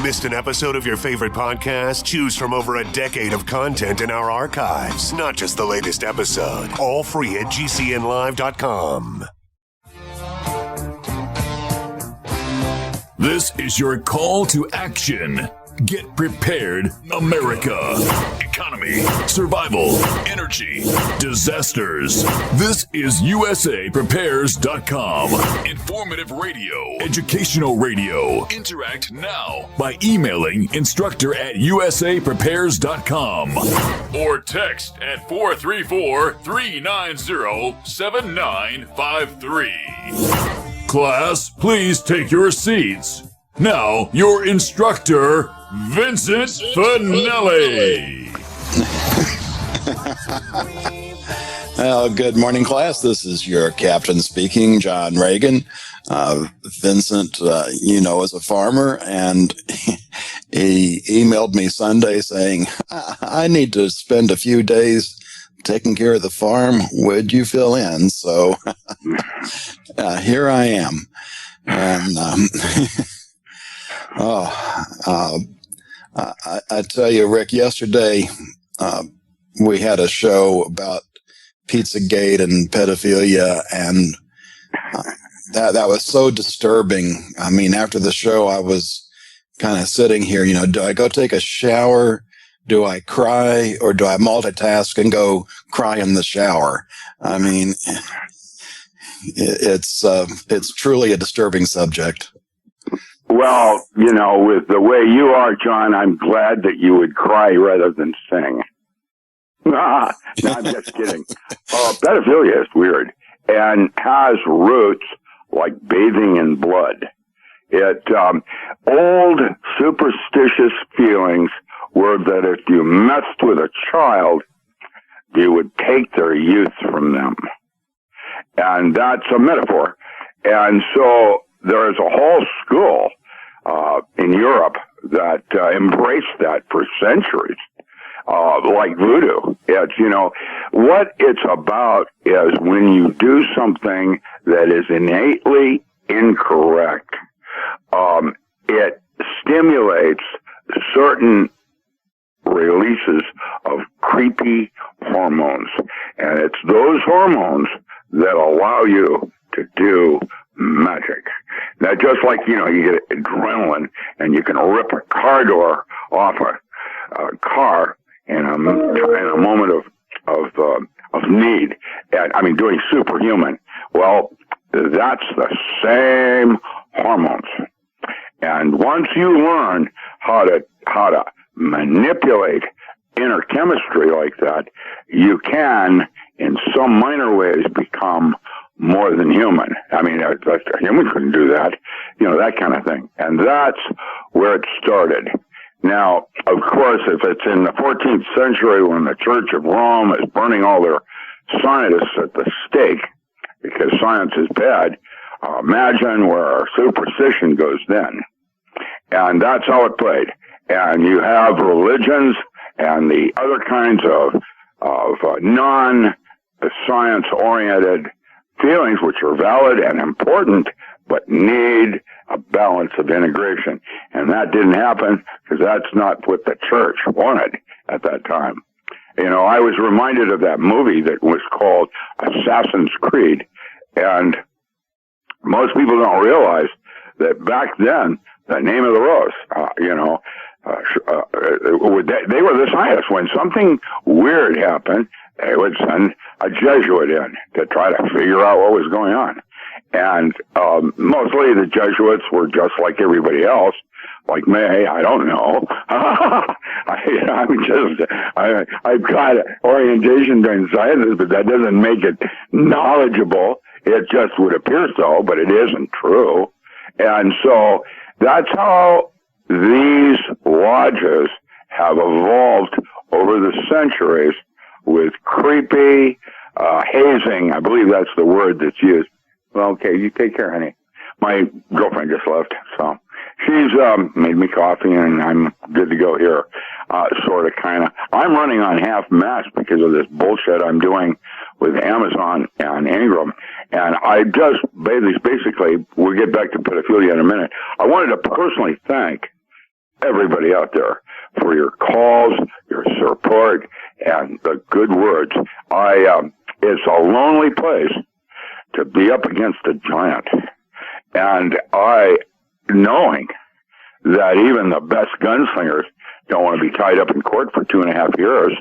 Missed an episode of your favorite podcast? Choose from over a decade of content in our archives, not just the latest episode. All free at gcnlive.com. This is your call to action. Get prepared, America. Economy, survival, energy, disasters. This is USAPrepares.com. Informative radio, educational radio. Interact now by emailing instructor@USAPrepares.com or text at 434-390-7953. Class, please take your seats. Now, your instructor, Vincent Finelli. Well, good morning, class. This is your captain speaking, John Regan. Vincent, is a farmer, and he emailed me Sunday saying, I need to spend a few days taking care of the farm. Would you fill in? So here I am. And I tell you, Rick, yesterday we had a show about Pizzagate and pedophilia, and that was so disturbing. I mean, after the show, I was kind of sitting here, do I go take a shower? Do I cry, or do I multitask and go cry in the shower? I mean, it's truly a disturbing subject. Well, with the way you are, John, I'm glad that you would cry rather than sing. No, I'm just kidding. Pedophilia is weird and has roots like bathing in blood. Old superstitious feelings were that if you messed with a child, you would take their youth from them. And that's a metaphor. And so there's a whole school in Europe that embraced that for centuries, like voodoo. It's, what it's about is when you do something that is innately incorrect, it stimulates certain releases of creepy hormones. And it's those hormones that allow you to do magic. Now, just like, you get adrenaline and you can rip a car door off a car in a moment of need, and doing superhuman. Well, that's the same hormones. And once you learn how to manipulate inner chemistry like that, you can, in some minor ways, become more than human. I mean, a human couldn't do that, that kind of thing. And that's where it started. Now, of course, if it's in the 14th century when the Church of Rome is burning all their scientists at the stake because science is bad, imagine where our superstition goes then. And that's how it played. And you have religions and the other kinds of non-science-oriented feelings, which are valid and important, but need a balance of integration. And that didn't happen because that's not what the church wanted at that time. I was reminded of that movie that was called Assassin's Creed. And most people don't realize that back then, the name of the rose, they were the scientists. When something weird happened, they would send a Jesuit in to try to figure out what was going on. And mostly the Jesuits were just like everybody else, like me. I don't know. I've got orientation during sciences, but that doesn't make it knowledgeable. It just would appear so, but it isn't true. And so that's how these lodges have evolved over the centuries with creepy hazing. I believe that's the word that's used. Well, okay, you take care, honey. My girlfriend just left, so she's made me coffee, and I'm good to go here. Sort of, kind of. I'm running on half-mast because of this bullshit I'm doing with Amazon and Ingram. And I just, basically, we'll get back to pedophilia in a minute. I wanted to personally thank everybody out there for your calls, your support, and the good words. It's a lonely place to be up against a giant. And knowing that even the best gunslingers don't want to be tied up in court for 2.5 years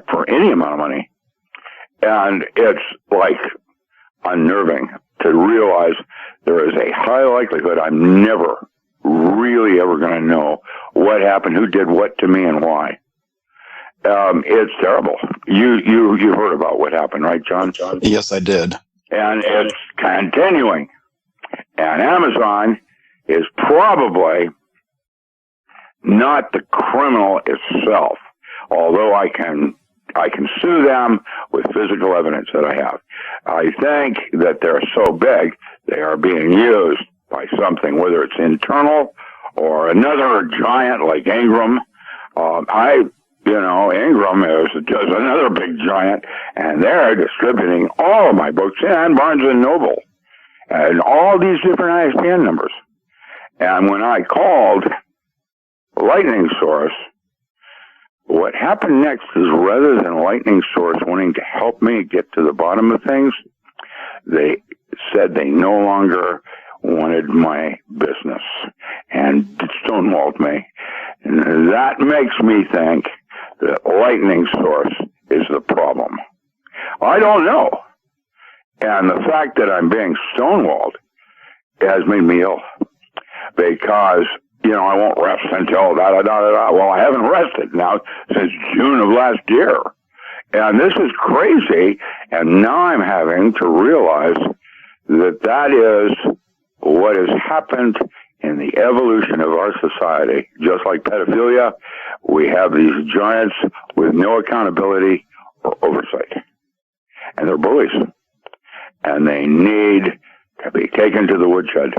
for any amount of money. And it's like unnerving to realize there is a high likelihood I'm never really ever going to know what happened, who did what to me, and why. It's terrible. You heard about what happened, right, John? Yes, I did. And it's continuing. And Amazon is probably not the criminal itself, although I can sue them with physical evidence that I have. I think that they're so big, they are being used by something, whether it's internal or another giant like Ingram. Ingram is just another big giant, and they're distributing all of my books and Barnes & Noble and all these different ISBN numbers. And when I called Lightning Source, what happened next is rather than Lightning Source wanting to help me get to the bottom of things, they said they no longer wanted my business and stonewalled me. And that makes me think that Lightning Source is the problem. I don't know. And the fact that I'm being stonewalled has made me ill. Because, I won't rest until da-da-da-da-da. Well, I haven't rested now since June of last year. And this is crazy. And now I'm having to realize that is what has happened in the evolution of our society. Just like pedophilia, we have these giants with no accountability or oversight. And they're bullies. And they need to be taken to the woodshed.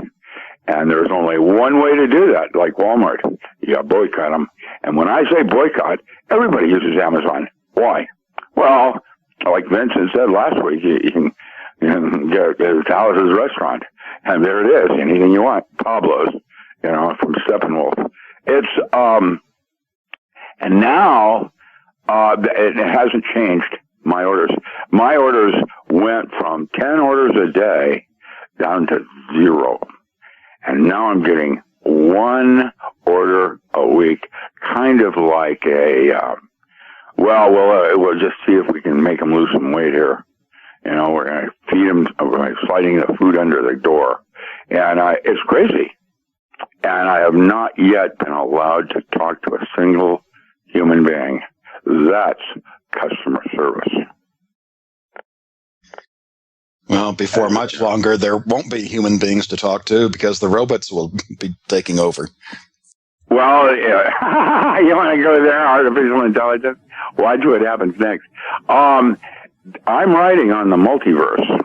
And there's only one way to do that, like Walmart. You boycott them. And when I say boycott, everybody uses Amazon. Why? Well, like Vincent said last week, you can get at Alice's restaurant, and there it is, anything you want. Pablo's, from Steppenwolf. It's, and now, it hasn't changed my orders. My orders went from 10 orders a day down to 0. And now I'm getting 1 order a week, kind of like we'll just see if we can make them lose some weight here. We're going to feed them by sliding the food under the door. And it's crazy. And I have not yet been allowed to talk to a single human being. That's customer service. Well, before much longer, there won't be human beings to talk to because the robots will be taking over. Well, yeah. You want to go there, artificial intelligence? Watch what happens next. I'm writing on the multiverse,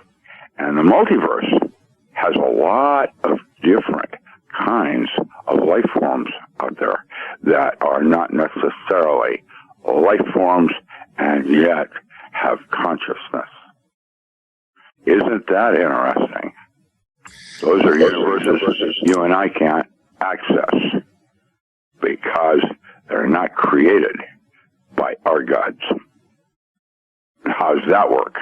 and the multiverse has a lot of different kinds of life forms out there that are not necessarily life forms and yet have consciousness. Isn't that interesting? Those are universes you and I can't access because they're not created by our gods. How does that work?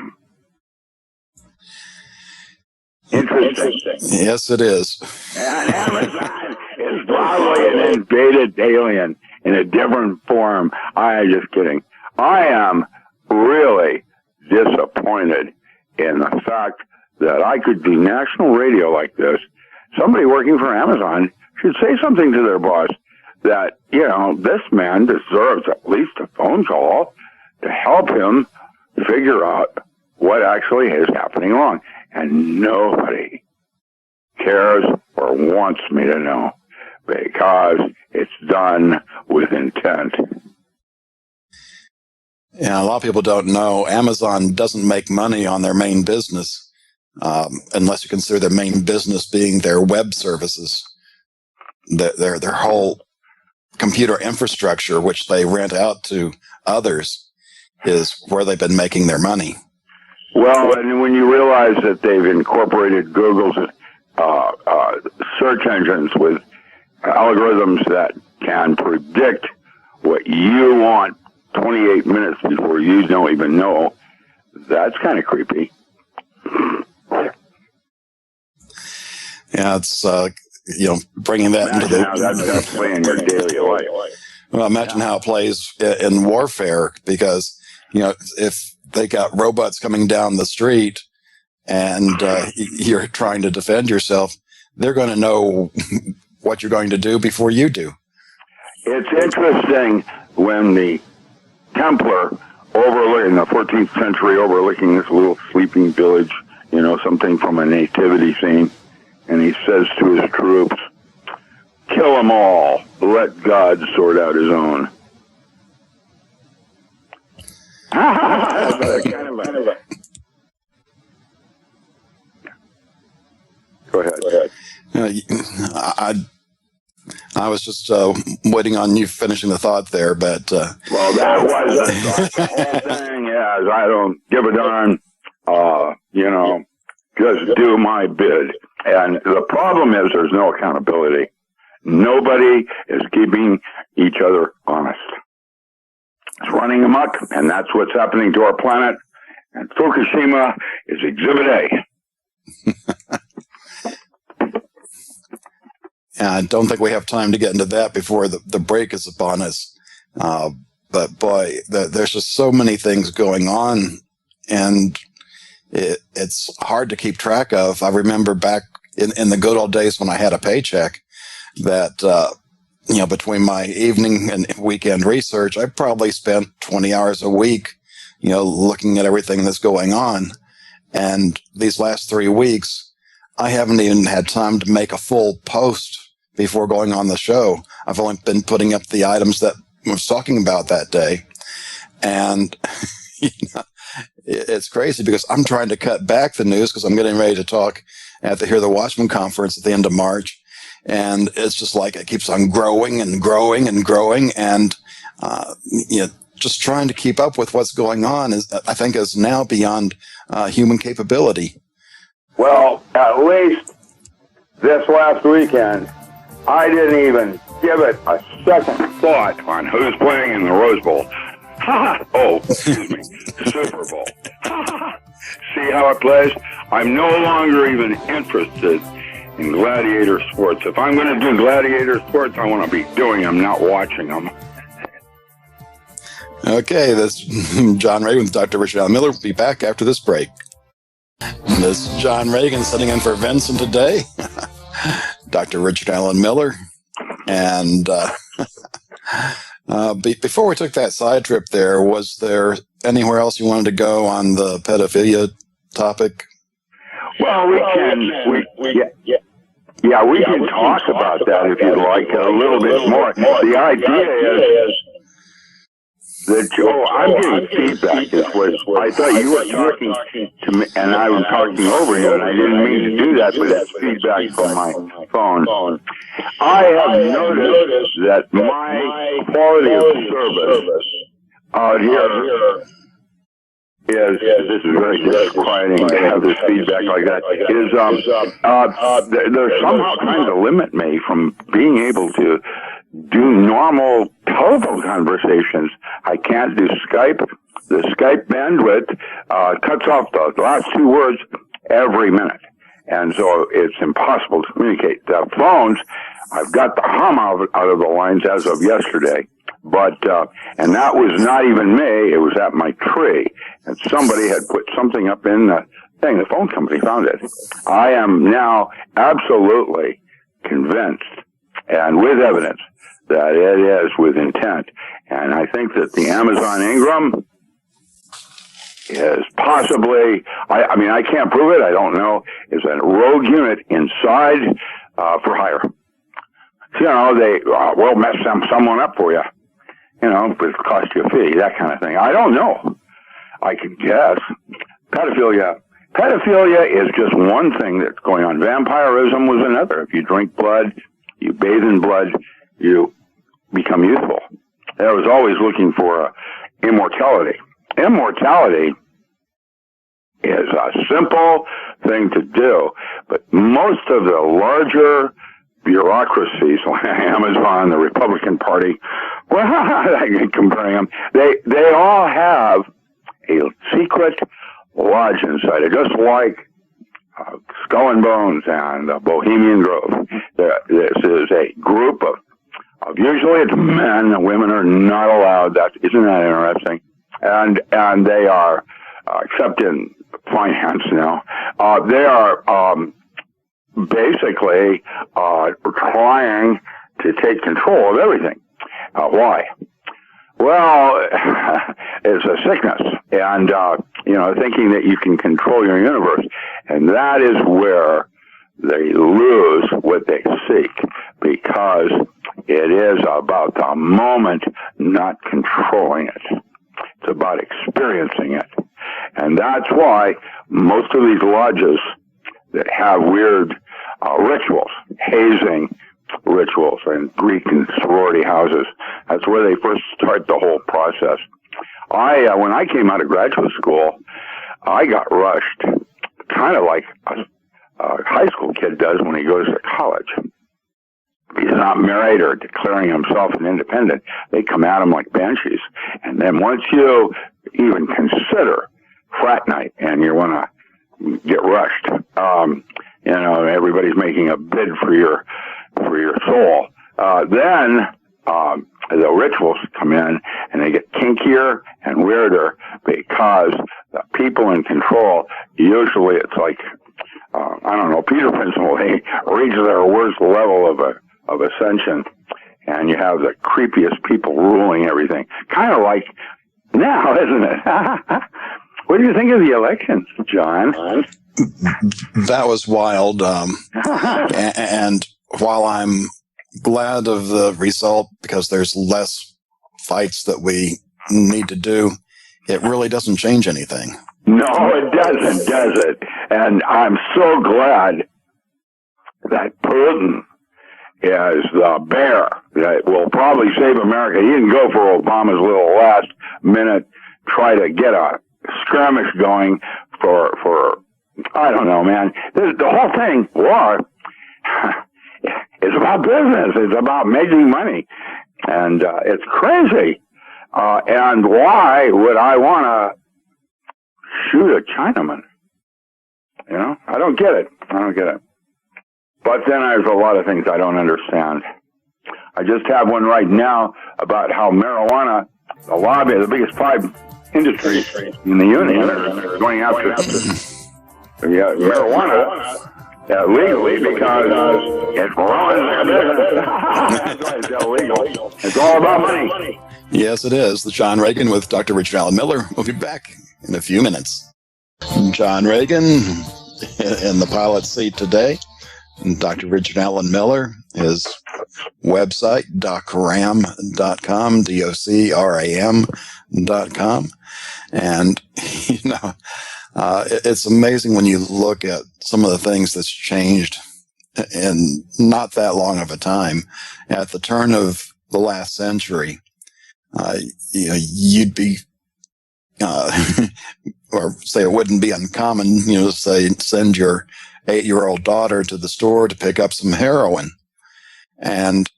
Interesting. Yes, it is. And Amazon is probably an invaded alien in a different form. I am just kidding. I am really disappointed in the fact that I could do national radio like this. Somebody working for Amazon should say something to their boss that, this man deserves at least a phone call to help him figure out what actually is happening wrong. And nobody cares or wants me to know because it's done with intent. Yeah, a lot of people don't know Amazon doesn't make money on their main business unless you consider their main business being their web services, their whole computer infrastructure, which they rent out to others, is where they've been making their money. Well, and when you realize that they've incorporated Google's search engines with algorithms that can predict what you want 28 minutes before you don't even know, that's kind of creepy. Yeah, it's, bringing that Imagine into the... how that's playing your daily life. Well, imagine how it plays in warfare, because, if they got robots coming down the street and you're trying to defend yourself, they're going to know what you're going to do before you do. It's interesting when the Templar overlooking the 14th century, overlooking this little sleeping village, something from a nativity scene, and he says to his troops, "Kill them all. Let God sort out his own." Go ahead. I was just waiting on you finishing the thought there, but... Well, that was the whole thing. Yes, I don't give a darn. Just do my bid. And the problem is there's no accountability. Nobody is keeping each other honest. It's running amok, and that's what's happening to our planet. And Fukushima is Exhibit A. I don't think we have time to get into that before the break is upon us. But boy, there's just so many things going on, and it's hard to keep track of. I remember back in the good old days when I had a paycheck that, between my evening and weekend research, I probably spent 20 hours a week, looking at everything that's going on. And these last 3 weeks, I haven't even had time to make a full post before going on the show. I've only been putting up the items that I was talking about that day. And, it's crazy because I'm trying to cut back the news because I'm getting ready to talk at the Hear the Watchman conference at the end of March. And it's just like it keeps on growing and growing and growing. And, just trying to keep up with what's going on I think is now beyond human capability. Well, at least this last weekend, I didn't even give it a second thought on who's playing in the Rose Bowl. Excuse me, Super Bowl. See how it plays? I'm no longer even interested in gladiator sports. If I'm going to do gladiator sports, I want to be doing them, not watching them. Okay, this is John Regan with Dr. Richard Allen Miller. We'll be back after this break. This is John Regan sitting in for Vincent today. Dr. Richard Allen Miller. And before we took that side trip there, was there anywhere else you wanted to go on the pedophilia topic? Well, we can talk about that if you'd like a little bit more. The idea is that, I'm getting feedback. I thought you were talking to me, and I was talking over you, and I didn't mean to do that, but it's feedback from my phone. I have noticed that my quality of service out here is, this is very disquieting to have this feedback like that, they're somehow trying to limit me from being able to do normal telephone conversations. I can't do Skype. The Skype bandwidth cuts off the last 2 words every minute. And so it's impossible to communicate. The phones, I've got the hum out of the lines as of yesterday. But, and that was not even me. It was at my tree. And somebody had put something up in the thing. The phone company found it. I am now absolutely convinced, and with evidence, that it is with intent. And I think that the Amazon Ingram is possibly, I mean, I can't prove it, I don't know, is a rogue unit inside for hire. They will mess someone up for you. It cost you a fee, that kind of thing. I don't know. I can guess. Pedophilia is just one thing that's going on. Vampirism was another. If you drink blood, you bathe in blood, you become youthful. I was always looking for immortality. Immortality is a simple thing to do, but most of the larger bureaucracies like Amazon, the Republican Party, well, I can compare them. They all have a secret lodge inside it, just like Skull and Bones and Bohemian Grove. This is a group of usually it's men. Women are not allowed. Isn't that interesting? And they are, except in finance now, they are basically trying to take control of everything. Why? Well, it's a sickness, and thinking that you can control your universe, and that is where they lose what they seek, because it is about the moment, not controlling it. It's about experiencing it, and that's why most of these lodges that have weird rituals, hazing rituals, and Greek and sorority houses, that's where they first start the whole process. When I came out of graduate school, I got rushed, kind of like a high school kid does when he goes to college. He's not married or declaring himself an independent. They come at him like banshees. And then once you even consider frat night and you want to get rushed, everybody's making a bid for your soul. Then the rituals come in and they get kinkier and weirder, because the people in control, usually it's like, Peter Principle, they reach their worst level of ascension, and you have the creepiest people ruling everything. Kind of like now, isn't it? What do you think of the elections, John? That was wild. And while I'm glad of the result, because there's less fights that we need to do, it really doesn't change anything. No, it doesn't, does it? And I'm so glad that Putin is the bear that will probably save America. He didn't go for Obama's little last minute try to get a skirmish going for I don't know, man. The whole thing, war, is about business. It's about making money. And it's crazy. And why would I want to shoot a Chinaman? I don't get it. But then there's a lot of things I don't understand. I just have one right now about how marijuana, the lobby, the biggest 5 industries in the union are going after marijuana legally because it's ruining their business. That's why it's illegal. It's all about money. Yes, it is. The John Regan with Dr. Richard Allen Miller. We'll be back in a few minutes. John Regan in the pilot seat today. Dr. Richard Allen Miller, his website, docram.com, docram.com. And, it's amazing when you look at some of the things that's changed in not that long of a time. At the turn of the last century, you'd be, or say it wouldn't be uncommon, say send your 8-year-old daughter to the store to pick up some heroin. And,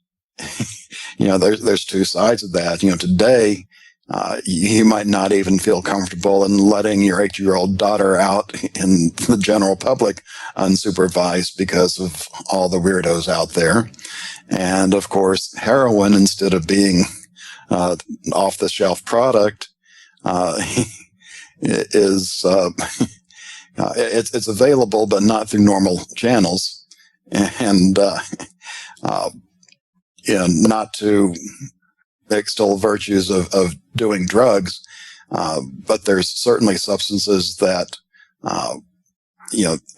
there's two sides of that. Today, you might not even feel comfortable in letting your 8-year-old daughter out in the general public unsupervised because of all the weirdos out there. And of course, heroin, instead of being off-the-shelf product, is it's available, but not through normal channels, and not to extol virtues of doing drugs, but there's certainly substances that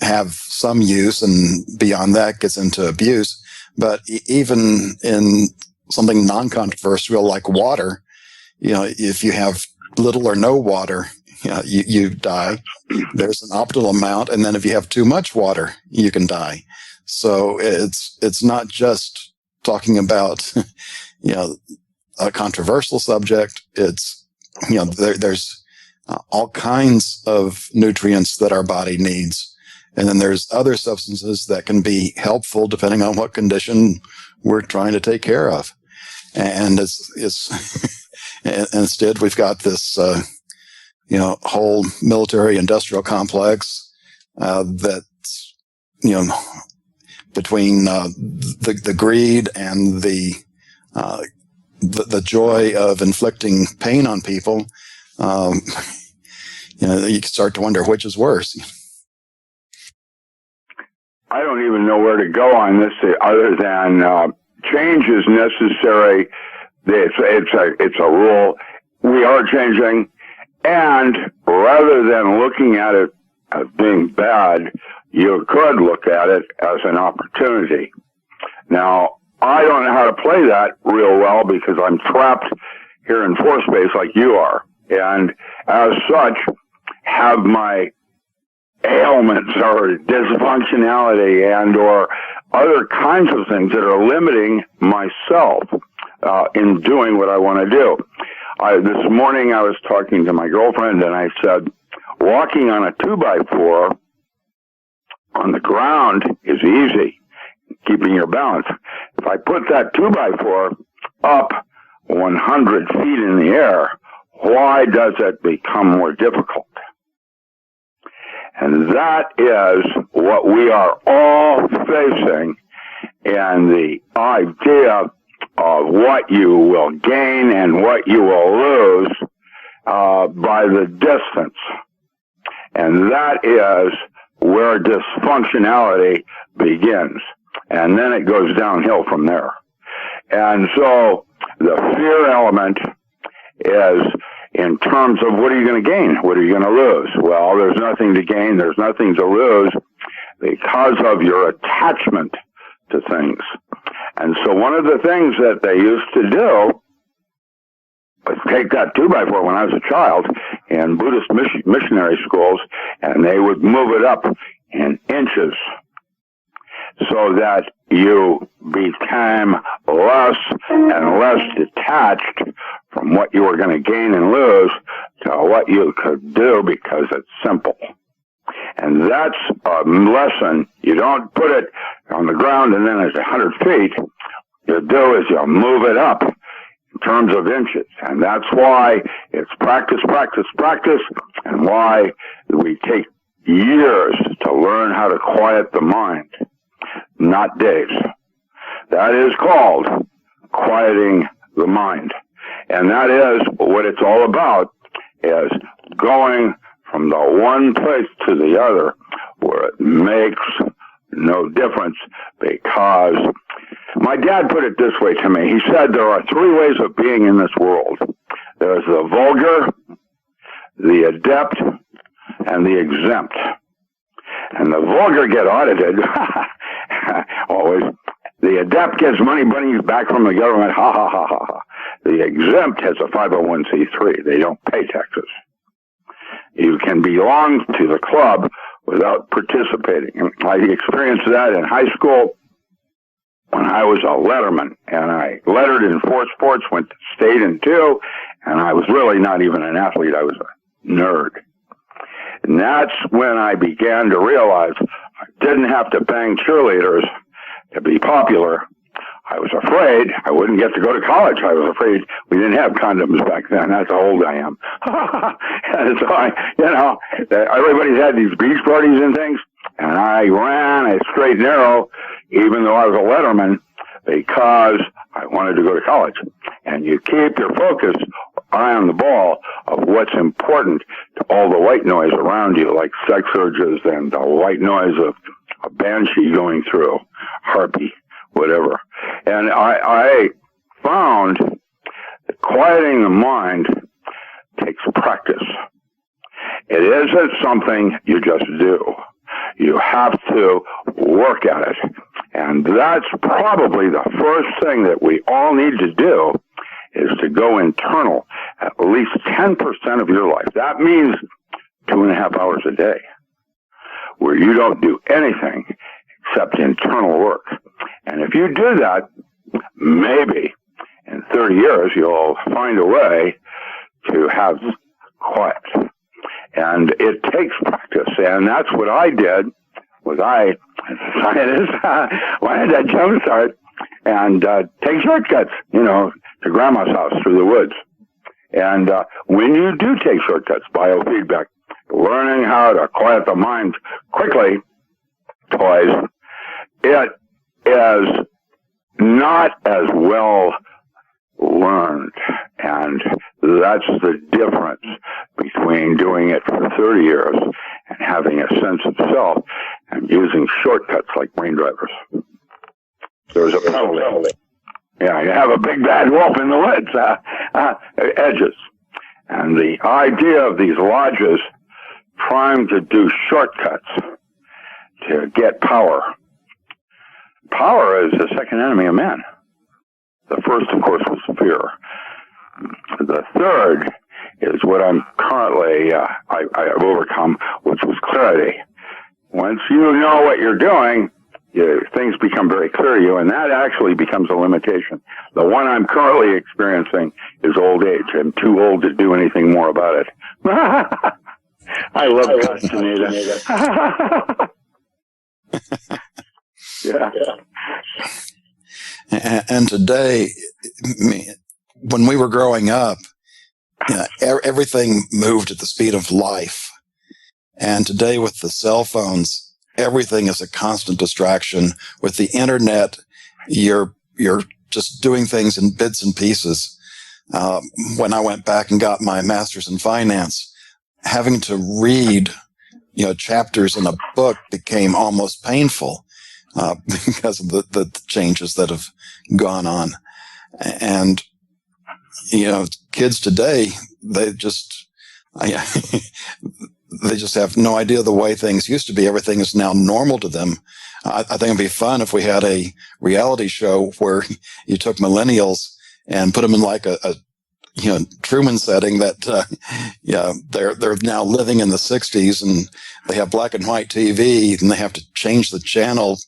have some use, and beyond that gets into abuse. But even in something non-controversial like water, if you have little or no water, you die. There's an optimal amount, and then if you have too much water, you can die. So it's not just talking about a controversial subject. It's there's all kinds of nutrients that our body needs, And then there's other substances that can be helpful depending on what condition we're trying to take care of. And it's instead we've got this, whole military industrial complex, that's, between, the greed and the joy of inflicting pain on people, you start to wonder which is worse. I don't even know where to go on this other than change is necessary. It's a rule. We are changing, and rather than looking at it as being bad, you could look at it as an opportunity. Now, I don't know how to play that real well because I'm trapped here in force space like you are, and as such, have my ailments or dysfunctionality and or other kinds of things that are limiting myself in doing what I want to do. This morning I was talking to my girlfriend and I said, walking on a 2x4 on the ground is easy, keeping your balance. If I put that 2x4 up 100 feet in the air, why does it become more difficult? And that is what we are all facing, and the idea of what you will gain and what you will lose by the distance. And that is where dysfunctionality begins. And then it goes downhill from there. And so the fear element is in terms of what are you going to gain? What are you going to lose? Well, there's nothing to gain. There's nothing to lose because of your attachment to things. And so one of the things that they used to do was take that 2x4 when I was a child in Buddhist missionary schools, and they would move it up in inches so that you became less and less detached from what you were going to gain and lose to what you could do because it's simple. And that's a lesson. You don't put it on the ground and then it's 100 feet. You do is you move it up in terms of inches. And that's why it's practice, practice, practice, and why we take years to learn how to quiet the mind, not days. That is called quieting the mind. And that is what it's all about, is going from the one place to the other where it makes no difference, because my dad put it this way to me. He said there are three ways of being in this world. There's the vulgar, the adept, and the exempt. And the vulgar get audited. Always. The adept gets money back from the government. Ha, ha, ha, ha, ha. The exempt has a 501c3. They don't pay taxes. You can belong to the club without participating. And I experienced that in high school when I was a letterman. And I lettered in 4 sports, went to state in 2, and I was really not even an athlete. I was a nerd. And that's when I began to realize I didn't have to bang cheerleaders to be popular. I was afraid I wouldn't get to go to college. I was afraid we didn't have condoms back then. That's how old I am. And so everybody's had these beach parties and things, and I ran a straight and narrow, even though I was a letterman, because I wanted to go to college. And you keep your focus, eye on the ball, of what's important to all the white noise around you, like sex urges and the white noise of a banshee going through, harpy, whatever. And I found that quieting the mind takes practice. It isn't something you just do. You have to work at it. And that's probably the first thing that we all need to do, is to go internal at least 10% of your life. That means 2.5 hours a day, where you don't do anything except internal work. And if you do that, maybe in 30 years, you'll find a way to have quiet. And it takes practice. And that's what I did was I, as a scientist, wanted to jumpstart and take shortcuts, to Grandma's house through the woods. And when you do take shortcuts, biofeedback, learning how to quiet the mind quickly, toys, it is not as well learned. And that's the difference between doing it for 30 years and having a sense of self and using shortcuts like brain drivers. There's a penalty. Yeah, you have a big bad wolf in the woods, edges. And the idea of these lodges trying to do shortcuts to get power. Power is the second enemy of man. The first, of course, was fear. The third is what I'm currently, I've overcome, which was clarity. Once you know what you're doing, things become very clear to you, and that actually becomes a limitation. The one I'm currently experiencing is old age. I'm too old to do anything more about it. I love Castaneda. Yeah. And today, when we were growing up, everything moved at the speed of life. And today with the cell phones, everything is a constant distraction. With the internet, you're just doing things in bits and pieces. When I went back and got my master's in finance, having to read, chapters in a book became almost painful because of the changes that have gone on. And, kids today, they just have no idea the way things used to be. Everything is now normal to them. I think it'd be fun if we had a reality show where you took millennials and put them in like a Truman setting that, they're now living in the 60s and they have black and white TV and they have to change the channel,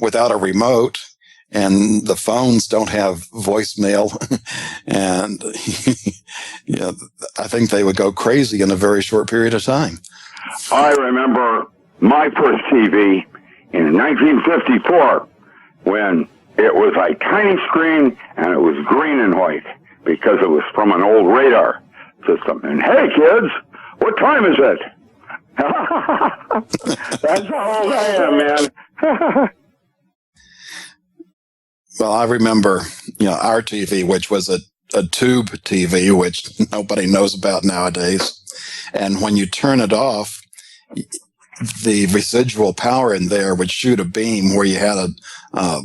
without a remote, and the phones don't have voicemail. And, I think they would go crazy in a very short period of time. I remember my first TV in 1954 when it was a tiny screen and it was green and white because it was from an old radar system. And hey, kids, what time is it? That's how old I am, man. Well, I remember, our TV, which was a tube TV, which nobody knows about nowadays. And when you turn it off, the residual power in there would shoot a beam where you had a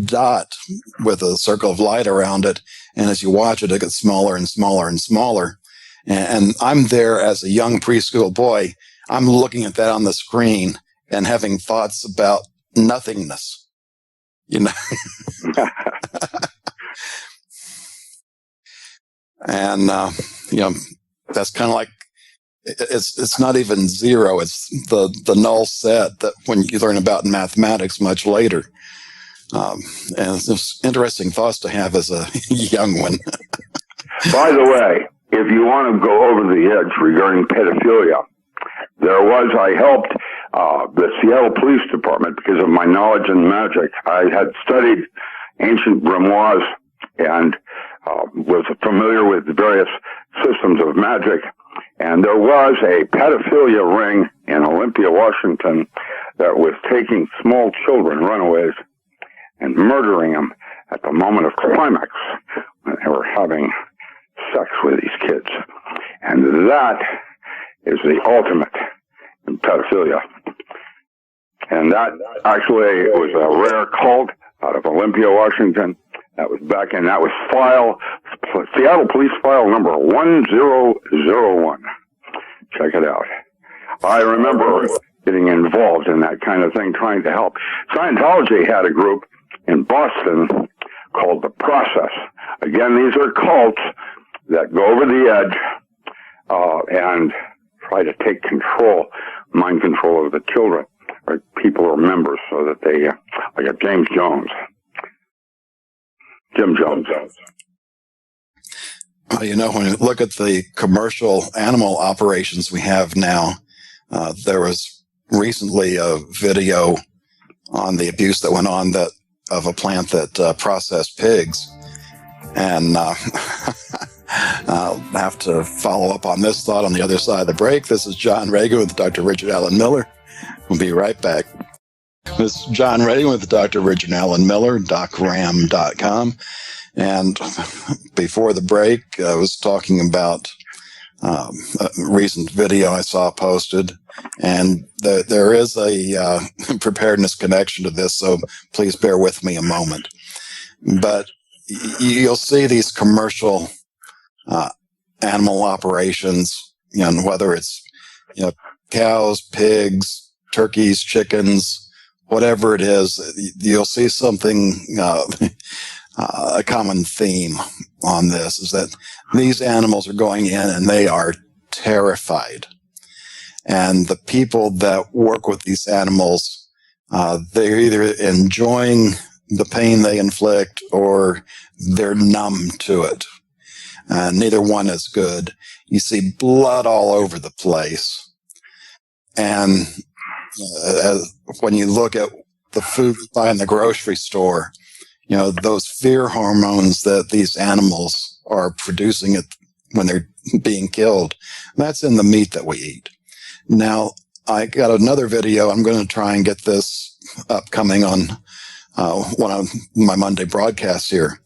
dot with a circle of light around it. And as you watch it, it gets smaller and smaller and smaller. And I'm there as a young preschool boy. I'm looking at that on the screen and having thoughts about nothingness. And, that's kind of like, it's not even zero. It's the null set that when you learn about in mathematics much later. And it's just interesting thoughts to have as a young one. By the way, if you want to go over the edge regarding pedophilia, I helped the Seattle Police Department because of my knowledge in magic. I had studied ancient grimoires and was familiar with various systems of magic. And there was a pedophilia ring in Olympia, Washington, that was taking small children, runaways, and murdering them at the moment of climax when they were having sex with these kids. And that is the ultimate in pedophilia. And that actually was a rare cult out of Olympia, Washington. That was Seattle Police File number 1001. Check it out. I remember getting involved in that kind of thing, trying to help. Scientology had a group in Boston called The Process. Again, these are cults that go over the edge and try to take mind control of the children, or people or members, so that they, like a Jim Jones. Well, when you look at the commercial animal operations we have now, there was recently a video on the abuse that went on of a plant that processed pigs. And I'll have to follow up on this thought on the other side of the break. This is John Regan with Dr. Richard Allen Miller. We'll be right back. This is John Regan with Dr. Richard Allen Miller, docram.com. And before the break, I was talking about a recent video I saw posted, and there is a preparedness connection to this, so please bear with me a moment. But you'll see these commercial animal operations, whether it's cows, pigs, turkeys, chickens, whatever it is, you'll see something, a common theme on this is that these animals are going in and they are terrified. And the people that work with these animals, they're either enjoying the pain they inflict or they're numb to it. Neither one is good. You see blood all over the place. And when you look at the food we buy in the grocery store, those fear hormones that these animals are producing when they're being killed, that's in the meat that we eat. Now, I got another video. I'm going to try and get this upcoming on one of my Monday broadcasts here.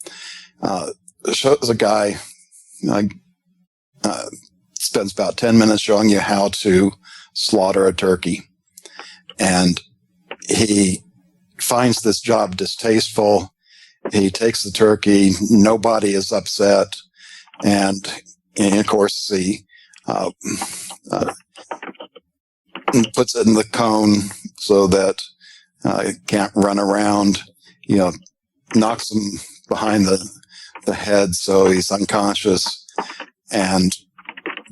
It shows a guy spends about 10 minutes showing you how to slaughter a turkey. And he finds this job distasteful. He takes the turkey. Nobody is upset. And of course, he puts it in the cone so that it can't run around, knocks him behind the head so he's unconscious. And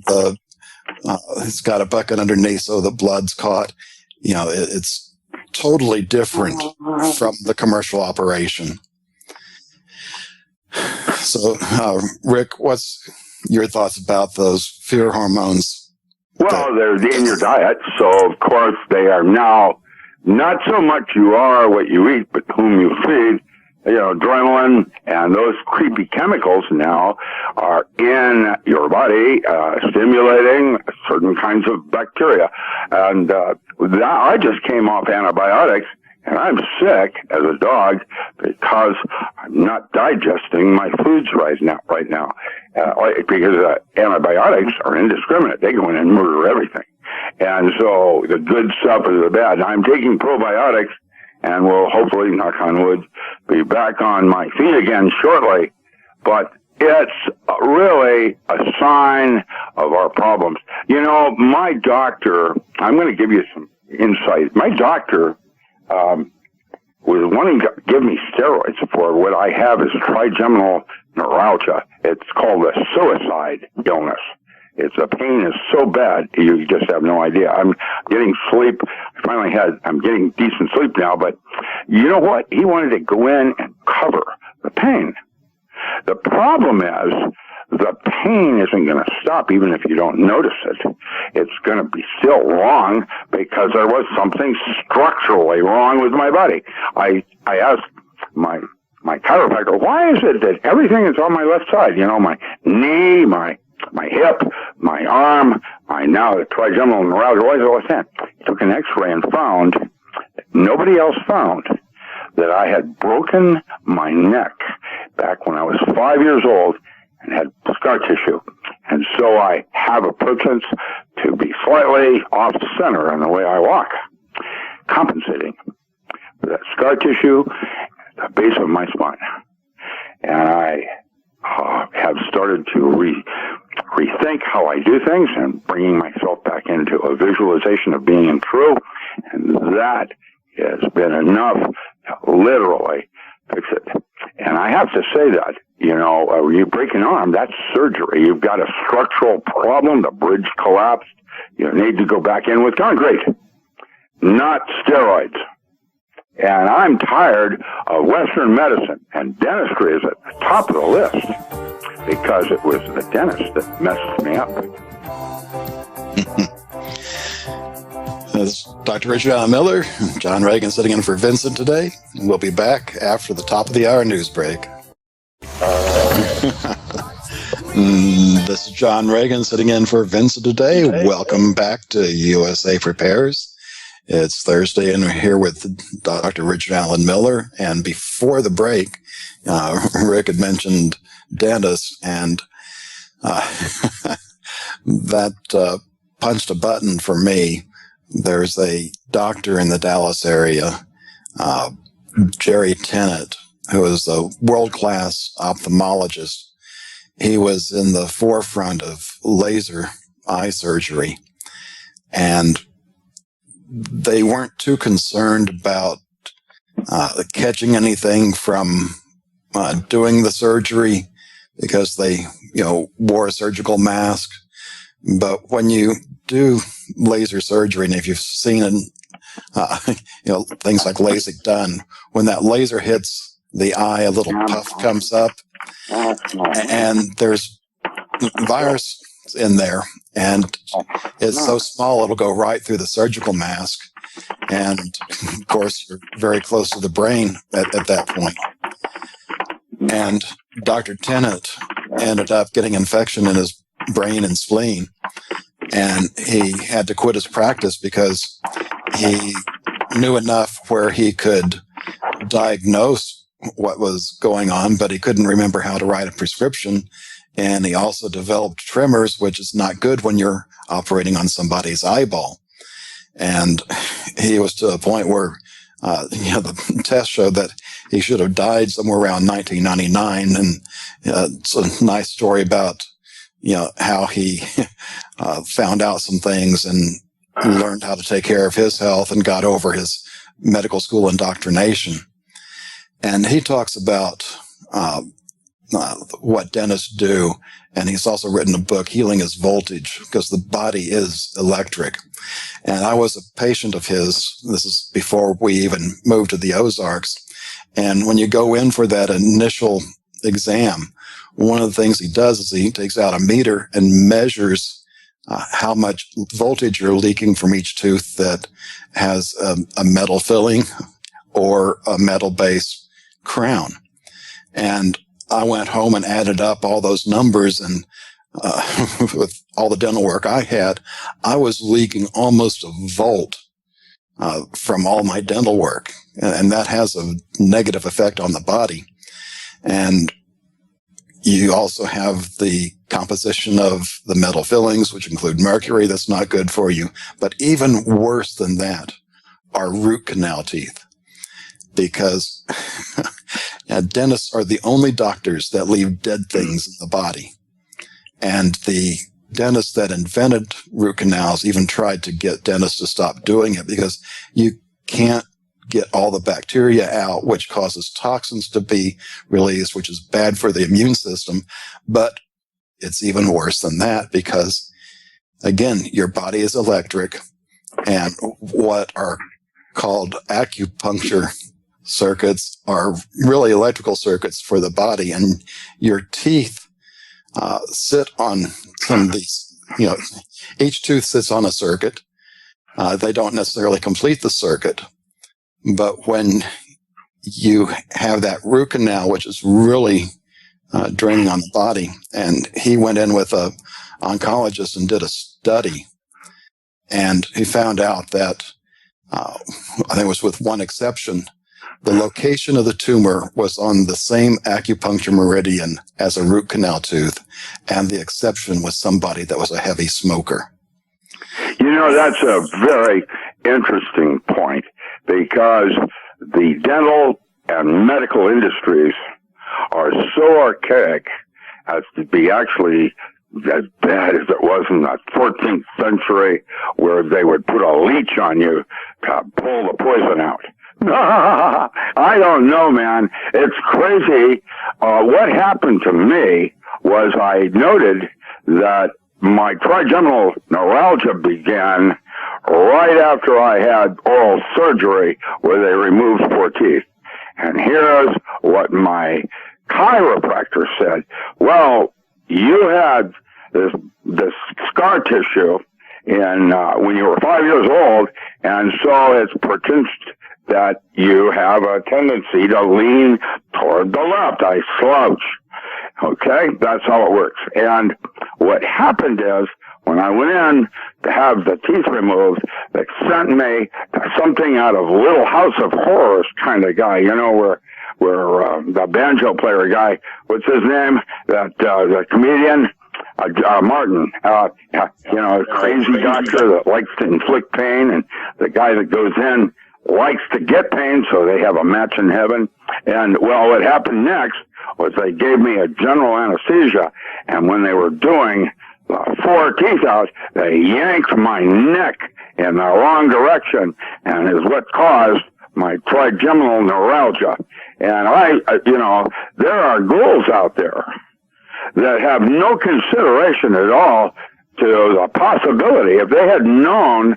it's got a bucket underneath so the blood's caught. It's totally different from the commercial operation. So, Rick, what's your thoughts about those fear hormones? Well, they're in your diet, so of course they are now not so much you are what you eat, but whom you feed. Adrenaline and those creepy chemicals now are in your body, stimulating certain kinds of bacteria. And I just came off antibiotics, and I'm sick as a dog because I'm not digesting my foods right now. Because antibiotics are indiscriminate. They go in and murder everything. And so the good stuff is the bad. I'm taking probiotics, and will hopefully, knock on wood, be back on my feet again shortly. But it's really a sign of our problems. My doctor, I'm going to give you some insight. My doctor was wanting to give me steroids for what I have is trigeminal neuralgia. It's called a suicide illness. The pain is so bad, you just have no idea. I'm getting sleep. I'm getting decent sleep now, but you know what? He wanted to go in and cover the pain. The problem is the pain isn't going to stop even if you don't notice it. It's going to be still wrong because there was something structurally wrong with my body. I asked my chiropractor, why is it that everything is on my left side? My knee, my hip, my arm, now the trigeminal neuralgia, why is it all the same? He took an x-ray and found, nobody else found, that I had broken my neck back when I was 5 years old and had scar tissue. And so I have a preference to be slightly off center in the way I walk, compensating for that scar tissue at the base of my spine. And I have started to rethink how I do things and bringing myself back into a visualization of being in true. And that has been enough to literally fix it. And I have to say that, you break an arm, that's surgery. You've got a structural problem, the bridge collapsed. You need to go back in with concrete, not steroids. And I'm tired of Western medicine, and dentistry is at the top of the list because it was the dentist that messed me up. This is Dr. Richard Allen Miller, John Regan sitting in for Vincent today. We'll be back after the top of the hour news break. This is John Regan sitting in for Vincent today. Welcome back to USA Prepares. It's Thursday, and we're here with Dr. Richard Allen Miller. And before the break, Rick had mentioned dentists, and that punched a button for me. There's a doctor in the Dallas area, Jerry Tennant, who is a world-class ophthalmologist. He was in the forefront of laser eye surgery, and they weren't too concerned about catching anything from doing the surgery because they, wore a surgical mask. But when you do laser surgery, and if you've seen things like LASIK done, when that laser hits the eye, a little puff comes up, and there's virus in there, and it's so small it'll go right through the surgical mask, and of course you're very close to the brain at that point. And Dr. Tennant ended up getting infection in his brain and spleen, and he had to quit his practice because he knew enough where he could diagnose what was going on, but he couldn't remember how to write a prescription. And he also developed tremors, which is not good when you're operating on somebody's eyeball. And he was to a point where, the test showed that he should have died somewhere around 1999. And it's a nice story about, how he found out some things and learned how to take care of his health and got over his medical school indoctrination. And he talks about what dentists do, and he's also written a book, Healing is Voltage, because the body is electric. And I was a patient of his. This is before we even moved to the Ozarks. And when you go in for that initial exam, one of the things he does is he takes out a meter and measures how much voltage you're leaking from each tooth that has a metal filling or a metal base crown. And I went home and added up all those numbers, and with all the dental work I had, I was leaking almost a volt from all my dental work. And that has a negative effect on the body. And you also have the composition of the metal fillings, which include mercury. That's not good for you. But even worse than that are root canal teeth, because dentists are the only doctors that leave dead things in the body. And the dentists that invented root canals even tried to get dentists to stop doing it, because you can't get all the bacteria out, which causes toxins to be released, which is bad for the immune system. But it's even worse than that, because, again, your body is electric, and what are called acupuncture circuits are really electrical circuits for the body. And your teeth sit on some of these, each tooth sits on a circuit. They don't necessarily complete the circuit. But when you have that root canal, which is really draining on the body, and he went in with a oncologist and did a study, and he found out that, I think it was with one exception, the location of the tumor was on the same acupuncture meridian as a root canal tooth, and the exception was somebody that was a heavy smoker. That's a very interesting point, because the dental and medical industries are so archaic as to be actually as bad as it was in the 14th century, where they would put a leech on you to pull the poison out. I don't know, man. It's crazy. What happened to me was I noted that my trigeminal neuralgia began right after I had oral surgery where they removed 4 teeth. And here's what my chiropractor said. Well, you had this scar tissue when you were 5 years old, and so it's pretended that you have a tendency to lean toward the left. I slouch. Okay, that's how it works. And what happened is, when I went in to have the teeth removed, they sent me to something out of Little House of Horrors kind of guy, where the banjo player guy, what's his name? The comedian, Martin, crazy doctor that likes to inflict pain, and the guy that goes in likes to get pain, so they have a match in heaven. And, well, what happened next was they gave me a general anesthesia, and when they were doing 4 teeth out, they yanked my neck in the wrong direction, and is what caused my trigeminal neuralgia. And there are ghouls out there that have no consideration at all to the possibility, if they had known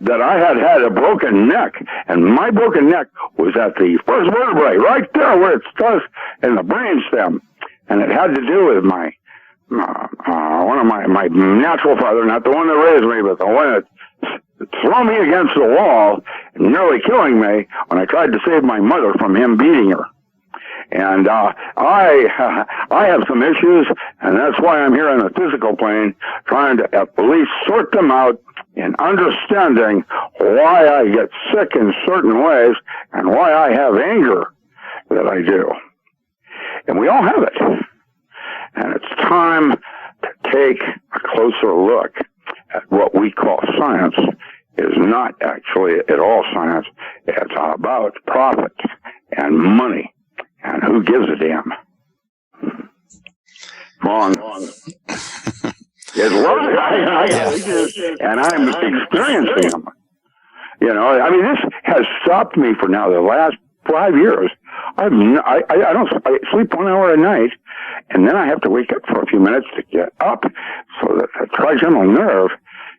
that I had a broken neck, and my broken neck was at the first vertebrae, right there where it starts in the brainstem, and it had to do with my one of my natural father, not the one that raised me, but the one that threw me against the wall, nearly killing me when I tried to save my mother from him beating her. And I have some issues, and that's why I'm here on the physical plane, trying to at least sort them out in understanding why I get sick in certain ways and why I have anger that I do. And we all have it. And it's time to take a closer look at what we call science is not actually at all science. It's about profit and money. And who gives a damn? Wrong. It's lovely. And I'm experiencing them. This has stopped me for now the last 5 years. I sleep 1 hour a night, and then I have to wake up for a few minutes to get up so that the trigeminal nerve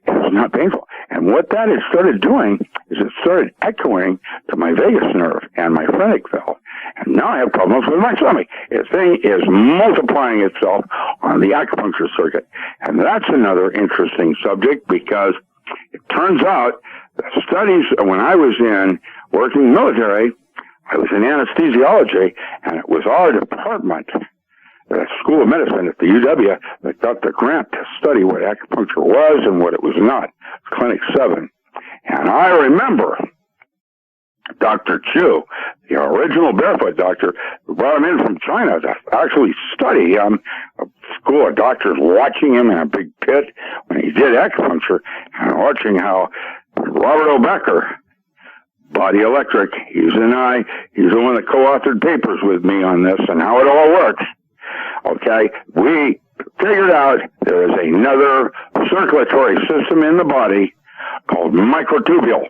is not painful. And what that has started doing is it started echoing to my vagus nerve and my phrenic valve. And now I have problems with my stomach. The thing is multiplying itself on the acupuncture circuit. And that's another interesting subject, because it turns out the studies, when I was in working military, I was in anesthesiology, and it was our department, the School of Medicine at the UW, that got the grant to study what acupuncture was and what it was not. Clinic 7. And I remember Dr. Chu, the original barefoot doctor, who brought him in from China to actually study a school of doctors watching him in a big pit when he did acupuncture, and watching how Robert O. Becker, Body Electric, he's the one that co-authored papers with me on this and how it all works. Okay, we figured out there is another circulatory system in the body called microtubule.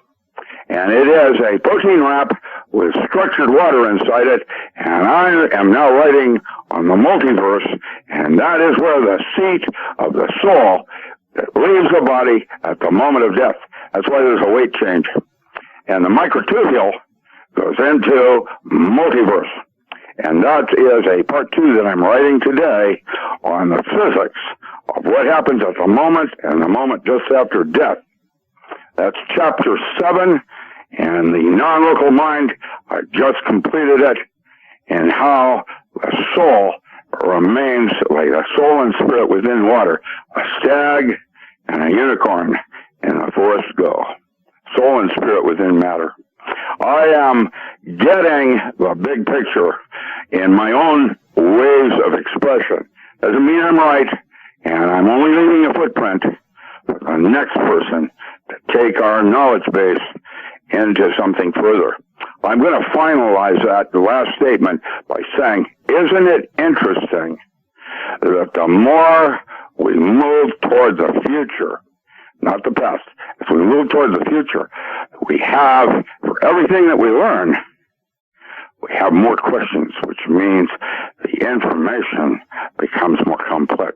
And it is a protein wrap with structured water inside it. And I am now writing on the multiverse, and that is where the seat of the soul that leaves the body at the moment of death. That's why there's a weight change. And the microtubule goes into multiverse. And that is a part 2 that I'm writing today on the physics of what happens at the moment and the moment just after death. That's chapter 7, and the non-local mind, I just completed it, and how the soul remains like a soul and spirit within water. A stag and a unicorn in the forest go. Soul and spirit within matter. I am getting the big picture in my own ways of expression. Doesn't mean I'm right, and I'm only leaving a footprint for the next person to take our knowledge base into something further. I'm going to finalize that, the last statement, by saying, isn't it interesting that the more we move toward the future, not the past, if we move toward the future, we have, for everything that we learn, we have more questions, which means the information becomes more complex.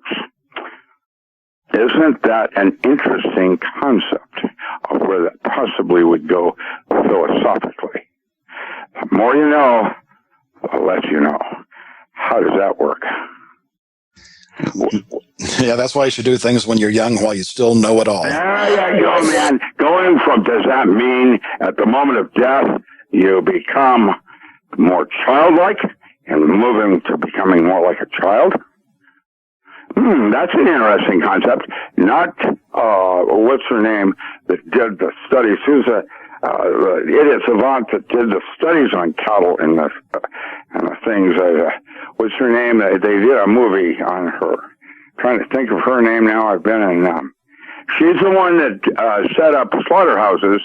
Isn't that an interesting concept of where that possibly would go philosophically? The more you know, the less you know. How does that work? Yeah, that's why you should do things when you're young while you still know it all. There you go, man. Going from, does that mean at the moment of death, you become more childlike and moving to becoming more like a child? That's an interesting concept. Not, what's her name that did the studies? Who's the idiot savant that did the studies on cattle and the things? What's her name? They did a movie on her. Trying to think of her name now. I've been in. She's the one that set up slaughterhouses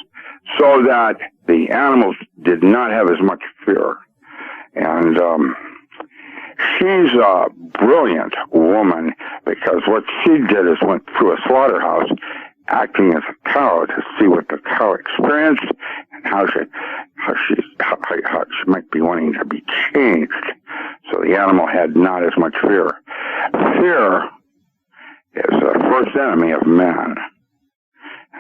so that the animals did not have as much fear. And she's a brilliant woman, because what she did is went through a slaughterhouse acting as a cow to see what the cow experienced and how she might be wanting to be changed. So the animal had not as much fear. Fear is the first enemy of man.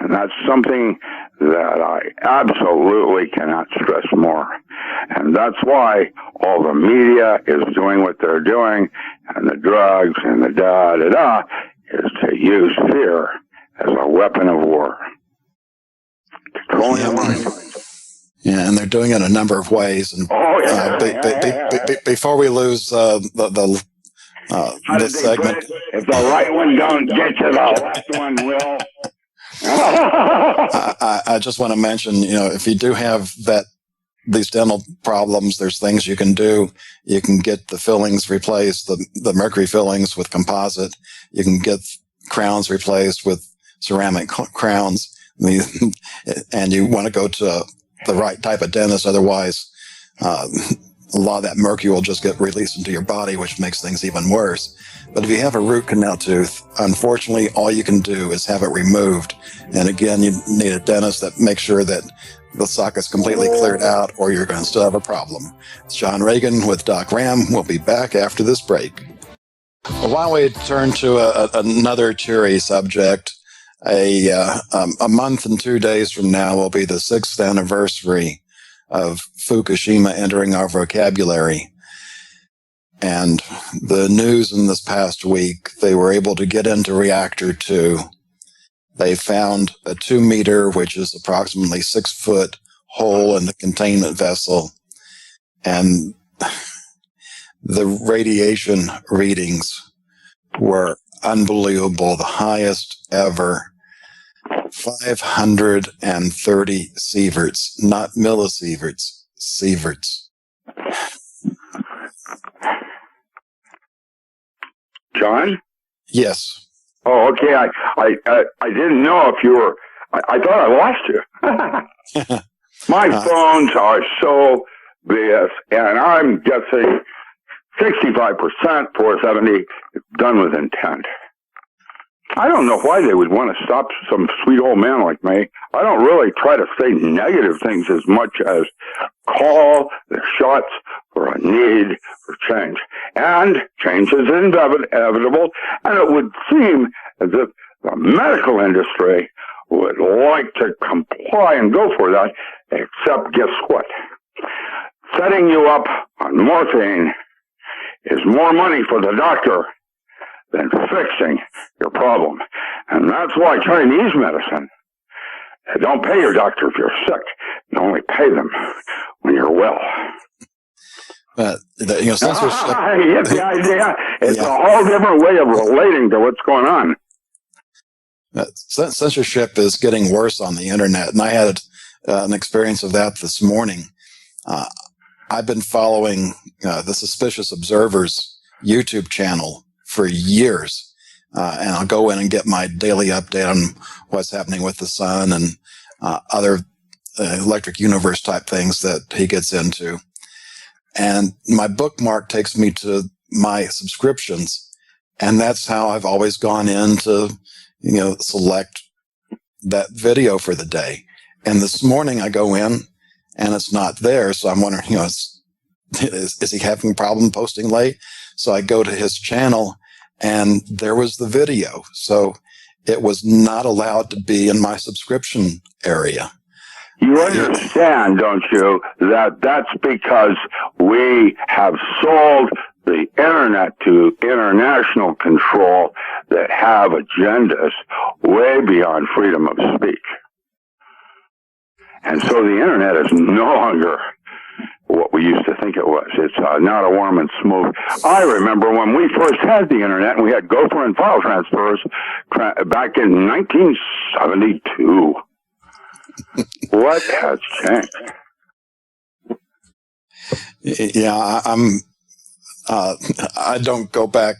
And that's something that I absolutely cannot stress more. And that's why all the media is doing what they're doing, and the drugs and the da-da-da, is to use fear as a weapon of war. Controlling the mind. Yeah, and they're doing it a number of ways. And before we lose this segment, if the right one don't get you, the left one will. I just want to mention, if you do have these dental problems, there's things you can do. You can get the fillings replaced, the mercury fillings with composite. You can get crowns replaced with ceramic crowns. And you want to go to the right type of dentist. Otherwise, a lot of that mercury will just get released into your body, which makes things even worse. But if you have a root canal tooth, unfortunately, all you can do is have it removed. And again, you need a dentist that makes sure that the socket's completely cleared out, or you're going to still have a problem. It's John Regan with Doc Ram. We'll be back after this break. Well, why don't we turn to another cheery subject? A month and 2 days from now will be the 6th anniversary of Fukushima entering our vocabulary. And the news in this past week, they were able to get into reactor 2. They found a 2 meter, which is approximately 6 foot hole in the containment vessel. And the radiation readings were unbelievable, the highest ever. 530 sieverts, not millisieverts, sieverts. John? Yes. Oh, okay. I didn't know if you were. I thought I lost you. My phones are so BS, and I'm guessing 65% 470 done with intent. I don't know why they would want to stop some sweet old man like me. I don't really try to say negative things as much as call the shots for a need for change. And change is inevitable, and it would seem as if the medical industry would like to comply and go for that, except guess what? Setting you up on morphine is more money for the doctor than fixing your problem. And that's why Chinese medicine, they don't pay your doctor if you're sick. You only pay them when you're well. But censorship. You get the idea. It's a whole different way of relating to what's going on. Censorship is getting worse on the internet, and I had an experience of that this morning. I've been following the Suspicious Observers YouTube channel for years, and I'll go in and get my daily update on what's happening with the sun and other electric universe type things that he gets into. And my bookmark takes me to my subscriptions, and that's how I've always gone in to, select that video for the day. And this morning I go in and it's not there. So I'm wondering, is he having a problem posting late? So I go to his channel and there was the video. So it was not allowed to be in my subscription area. You understand, don't you, that that's because we have sold the internet to international control that have agendas way beyond freedom of speech. And so the internet is no longer what we used to think it was. It's not a warm and smooth. I remember when we first had the internet and we had Gopher and file transfers back in 1972. What has changed? Yeah, I don't go back.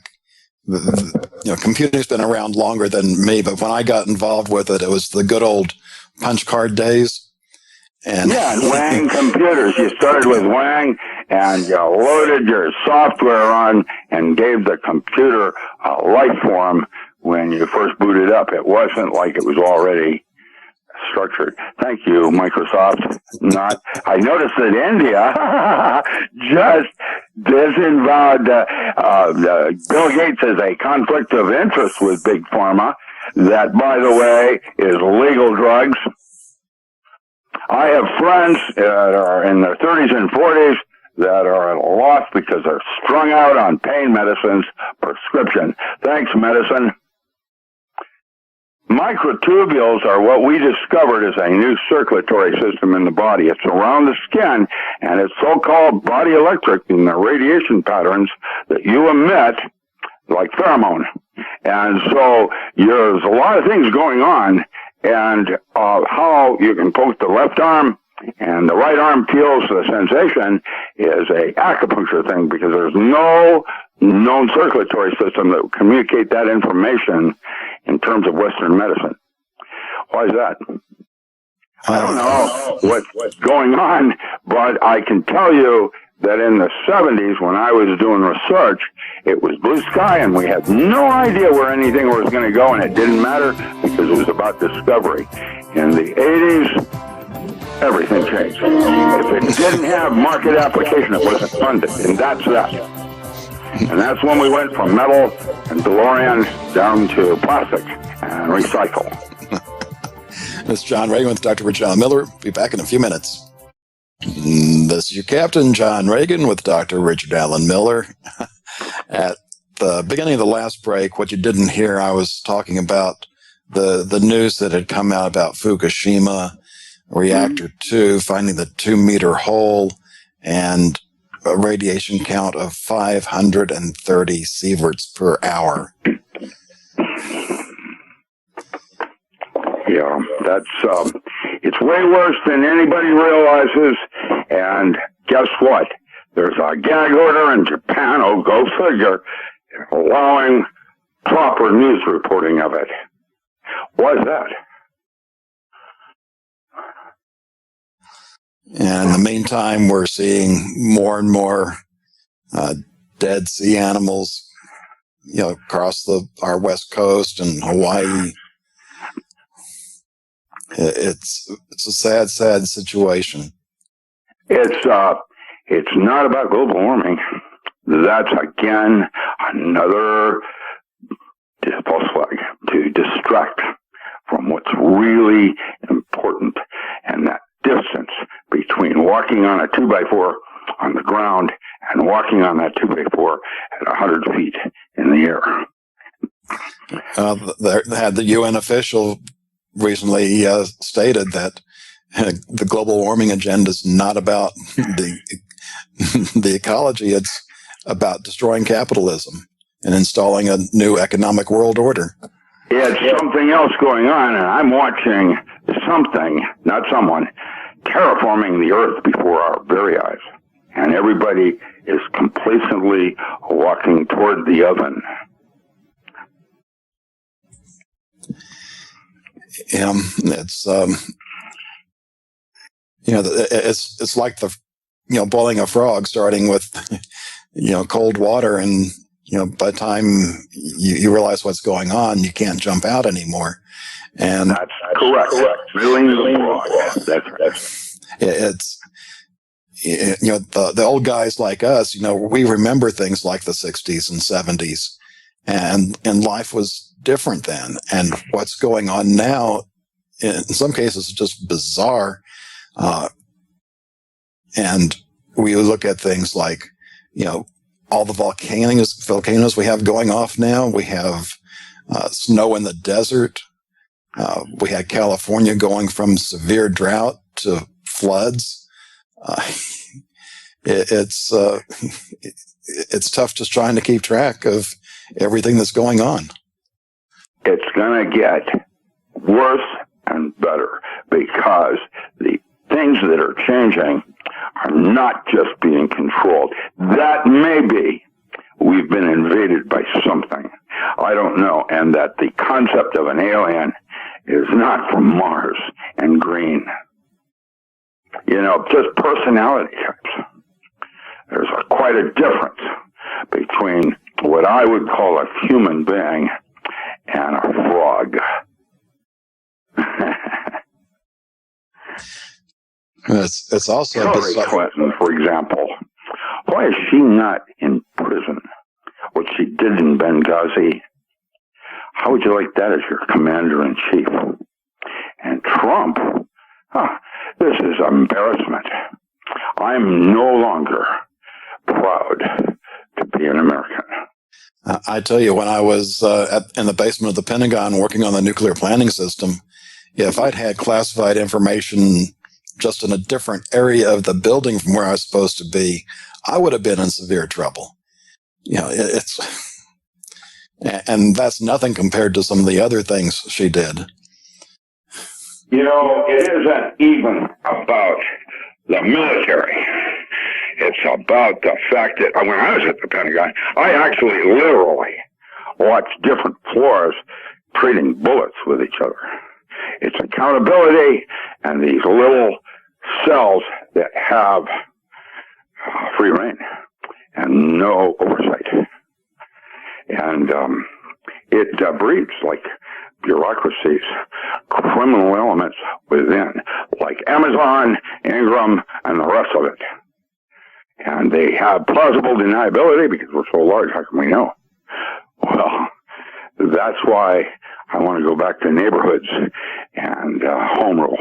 Computing's been around longer than me, but when I got involved with it, it was the good old punch card days. And Wang computers. You started with Wang, and you loaded your software on and gave the computer a life form when you first booted up. It wasn't like it was already structured. Thank you, Microsoft. I noticed that India just disavowed Bill Gates as a conflict of interest with Big Pharma. That, by the way, is legal drugs. I have friends that are in their 30s and 40s that are at a loss because they're strung out on pain medicines prescription. Thanks, medicine. Microtubules are what we discovered as a new circulatory system in the body. It's around the skin, and it's so-called body electric in the radiation patterns that you emit, like pheromone. And so there's a lot of things going on, and how you can poke the left arm and the right arm feels the sensation is a acupuncture thing, because there's no known circulatory system that will communicate that information in terms of Western medicine. Why is that? I don't know what's going on, but I can tell you that in the 70s, when I was doing research, it was blue sky, and we had no idea where anything was going to go, and it didn't matter because it was about discovery. In the 80s, everything changed. If it didn't have market application, it wasn't funded, and that's that. And that's when we went from metal and DeLorean down to plastic and recycle. This is John Regan with Dr. Richard Allen Miller. Be back in a few minutes. This is your captain, John Regan, with Dr. Richard Allen Miller. At the beginning of the last break, what you didn't hear, I was talking about the news that had come out about Fukushima Reactor 2, finding the 2-meter hole and a radiation count of 530 sieverts per hour. Yeah, that's it's way worse than anybody realizes. And guess what? There's a gag order in Japan, oh, go figure, allowing proper news reporting of it. Why is that? And in the meantime, we're seeing more and more dead sea animals, across our west coast and Hawaii. It's a sad, sad situation. It's not about global warming. That's again another false flag to distract from what's really important, and that distance between walking on a 2x4 on the ground and walking on that 2x4 at 100 feet in the air. They had the UN official recently stated that the global warming agenda is not about the ecology. It's about destroying capitalism and installing a new economic world order. It's something else going on, and I'm watching something, not someone, terraforming the earth before our very eyes. And everybody is complacently walking toward the oven. It's it's like boiling a frog, starting with cold water, and by the time you realize what's going on, you can't jump out anymore. And that's correct. Boiling the frog. That's it's the old guys like us. We remember things like the 60s and 70s, and life was different then. And what's going on now, in some cases, is just bizarre. And we look at things like, all the volcanoes we have going off now. We have snow in the desert. We had California going from severe drought to floods. It's tough just trying to keep track of everything that's going on. It's going to get worse and better because the things that are changing are not just being controlled. That may be we've been invaded by something. I don't know. And that the concept of an alien is not from Mars and green. Just personality types. There's quite a difference between what I would call a human being and a frog. It's also Hillary Clinton, for example. Why is she not in prison? What she did in Benghazi. How would you like that as your commander-in-chief? And Trump, this is embarrassment. I'm no longer proud to be an American. I tell you, when I was in the basement of the Pentagon working on the nuclear planning system, if I'd had classified information just in a different area of the building from where I was supposed to be, I would have been in severe trouble. And that's nothing compared to some of the other things she did. It isn't even about the military. It's about the fact that when I was at the Pentagon, I actually literally watched different floors trading bullets with each other. It's accountability and these little cells that have free reign and no oversight. And it breeds like bureaucracies, criminal elements within, like Amazon, Ingram, and the rest of it. And they have plausible deniability because we're so large. How can we know? Well, that's why I want to go back to neighborhoods and home rule.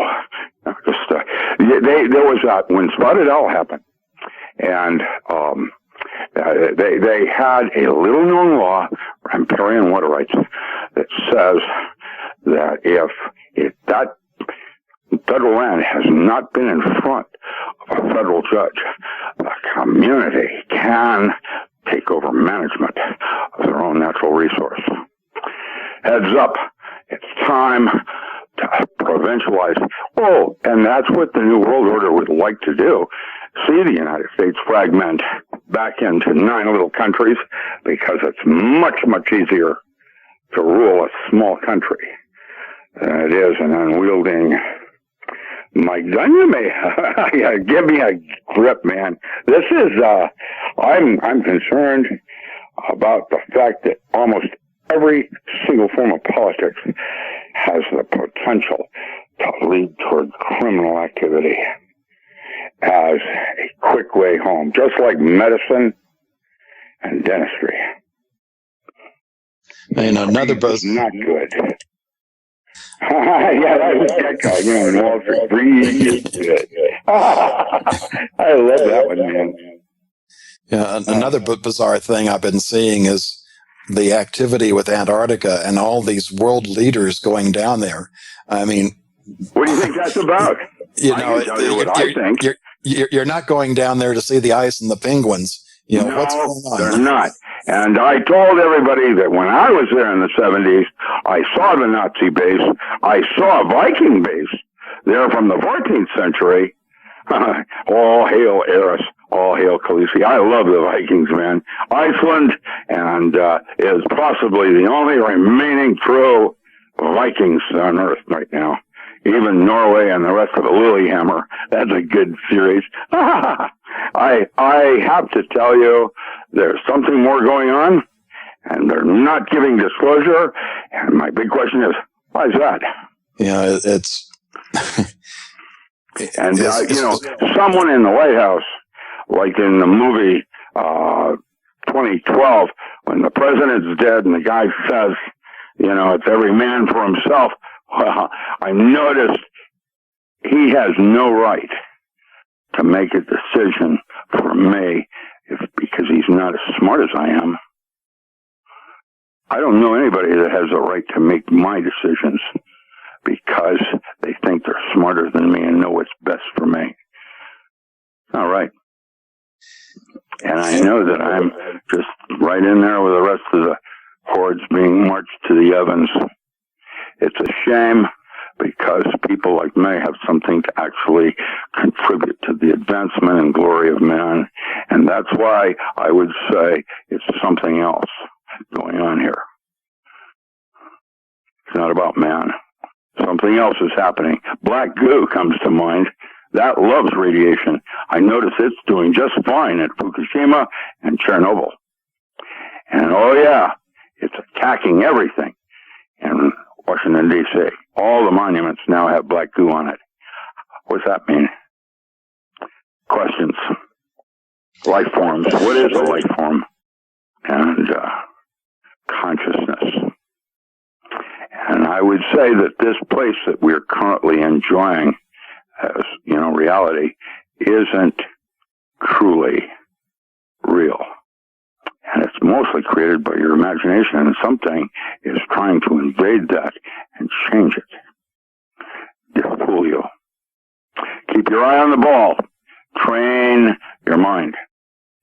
There was when Spotted Owl happened, and they had a little-known law, riparian water rights, that says that if that federal land has not been in front of a federal judge, the community can take over management of their own natural resource. Heads up, it's time to provincialize. Oh, and that's what the New World Order would like to do. See the United States fragment back into 9 little countries because it's much, much easier to rule a small country than it is an unwielding Mike Dunn. You may give me a grip, man. This is I'm concerned about the fact that almost every single form of politics has the potential to lead toward criminal activity as a quick way home, just like medicine and dentistry. And another buzz. Not good. Yeah, that was Gecko, in Wall Street. Breathe is good. I love that one, man. Yeah, another bizarre thing I've been seeing is the activity with Antarctica and all these world leaders going down there. I mean, what do you think that's about? You're not going down there to see the ice and the penguins. No, what's going on? They're not. And I told everybody that when I was there in the 70s, I saw the Nazi base. I saw a Viking base there from the 14th century. All hail Eris. All hail Khaleesi. I love the Vikings, man. Iceland and is possibly the only remaining true Vikings on Earth right now. Even Norway and the rest of the Lilyhammer. That's a good series. I have to tell you, there's something more going on, and they're not giving disclosure. And my big question is, why is that? Yeah, it's... and, someone in the White House, like in the movie 2012, when the president's dead and the guy says, it's every man for himself. Well, I noticed he has no right to make a decision for me because he's not as smart as I am. I don't know anybody that has a right to make my decisions because they think they're smarter than me and know what's best for me. All right. And I know that I'm just right in there with the rest of the hordes being marched to the ovens. It's a shame because people like me have something to actually contribute to the advancement and glory of man. And that's why I would say it's something else going on here. It's not about man. Something else is happening. Black goo comes to mind. That loves radiation. I notice it's doing just fine at Fukushima and Chernobyl. And oh yeah, it's attacking everything in Washington, D.C. All the monuments now have black goo on it. What's that mean? Questions. Life forms. What is a life form? And consciousness. And I would say that this place that we're currently enjoying as, reality isn't truly real. And it's mostly created by your imagination, and something is trying to invade that and change it. To fool you. Keep your eye on the ball. Train your mind.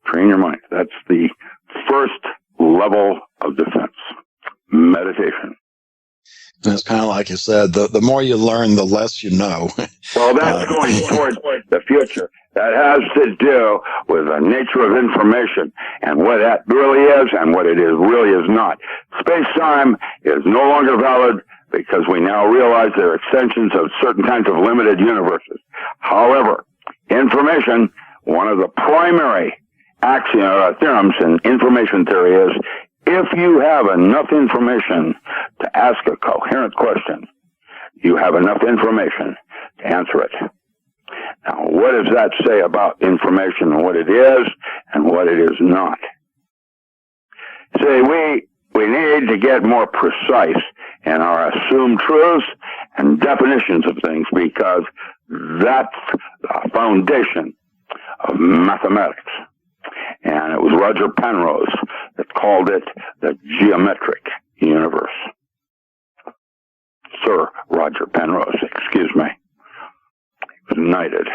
Train your mind. That's the first level of defense. Meditation. It's kind of like you said, the more you learn, the less you know. Well, that's going towards the future. That has to do with the nature of information and what that really is and what it really is not. Space-time is no longer valid because we now realize they're extensions of certain kinds of limited universes. However, information, one of the primary theorems in information theory is if you have enough information to ask a coherent question, you have enough information to answer it. Now, what does that say about information and what it is and what it is not? See, we need to get more precise in our assumed truths and definitions of things because that's the foundation of mathematics. And it was Roger Penrose that called it the geometric universe. Sir Roger Penrose, excuse me. He was knighted.